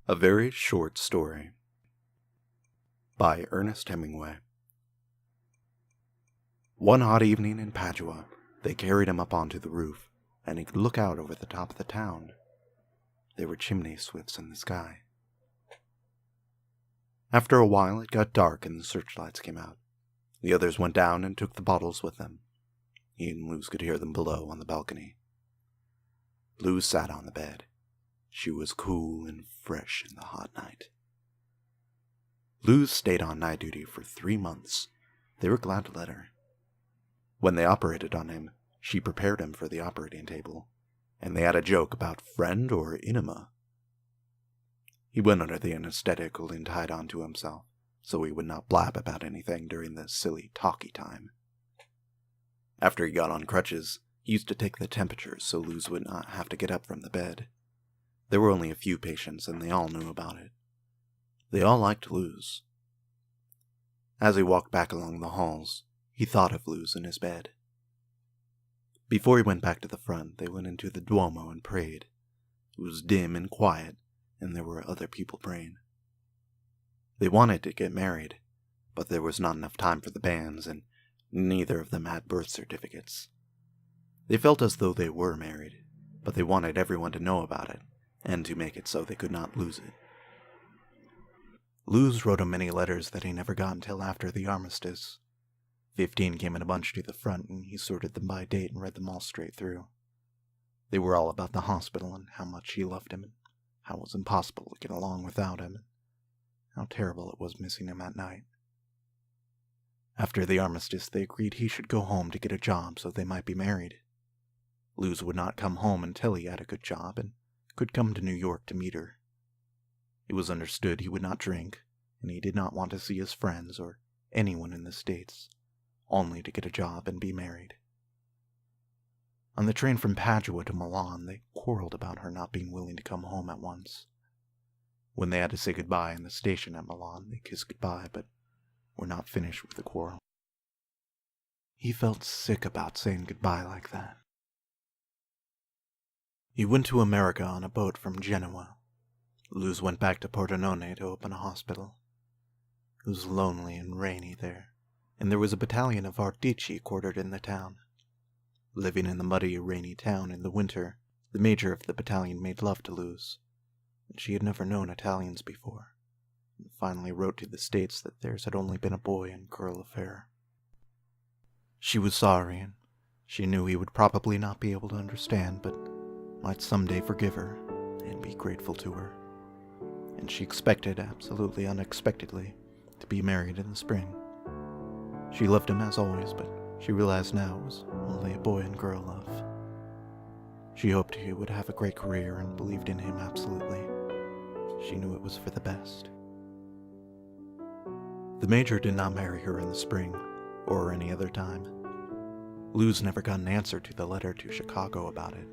A Very Short Story by Ernest Hemingway. One hot evening in Padua, they carried him up onto the roof, and he could look out over the top of the town. There were chimney swifts in the sky. After a while it got dark and the searchlights came out. The others went down and took the bottles with them. He and Luz could hear them below on the balcony. Luz sat on the bed. She was cool and fresh in the hot night. Luz stayed on night duty for 3 months. They were glad to let her. When they operated on him, she prepared him for the operating table, and they had a joke about friend or enema. He went under the anesthetic and tied on to himself, so he would not blab about anything during the silly talky time. After he got on crutches, he used to take the temperatures so Luz would not have to get up from the bed. There were only a few patients, and they all knew about it. They all liked Luz. As he walked back along the halls, he thought of Luz in his bed. Before he went back to the front, they went into the Duomo and prayed. It was dim and quiet, and there were other people praying. They wanted to get married, but there was not enough time for the banns, and neither of them had birth certificates. They felt as though they were married, but they wanted everyone to know about it, and to make it so they could not lose it. Luz wrote him many letters that he never got until after the armistice. 15 came in a bunch to the front, and he sorted them by date and read them all straight through. They were all about the hospital and how much he loved him, and how it was impossible to get along without him, and how terrible it was missing him at night. After the armistice, they agreed he should go home to get a job so they might be married. Luz would not come home until he had a good job and could come to New York to meet her. It was understood he would not drink, and he did not want to see his friends or anyone in the States, only to get a job and be married. On the train from Padua to Milan, they quarreled about her not being willing to come home at once. When they had to say goodbye in the station at Milan, they kissed goodbye, but were not finished with the quarrel. He felt sick about saying goodbye like that. He went to America on a boat from Genoa. Luz went back to Pordenone to open a hospital. It was lonely and rainy there, and there was a battalion of Artici quartered in the town. Living in the muddy, rainy town in the winter, the major of the battalion made love to Luz, and she had never known Italians before, and finally wrote to the States that theirs had only been a boy and girl affair. She was sorry, and she knew he would probably not be able to understand, but might someday forgive her and be grateful to her. And she expected, absolutely unexpectedly, to be married in the spring. She loved him as always, but she realized now it was only a boy and girl love. She hoped he would have a great career and believed in him absolutely. She knew it was for the best. The major did not marry her in the spring, or any other time. Luz never got an answer to the letter to Chicago about it.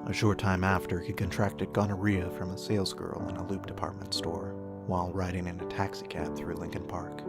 A short time after, he contracted gonorrhea from a salesgirl in a Loop department store while riding in a taxicab through Lincoln Park.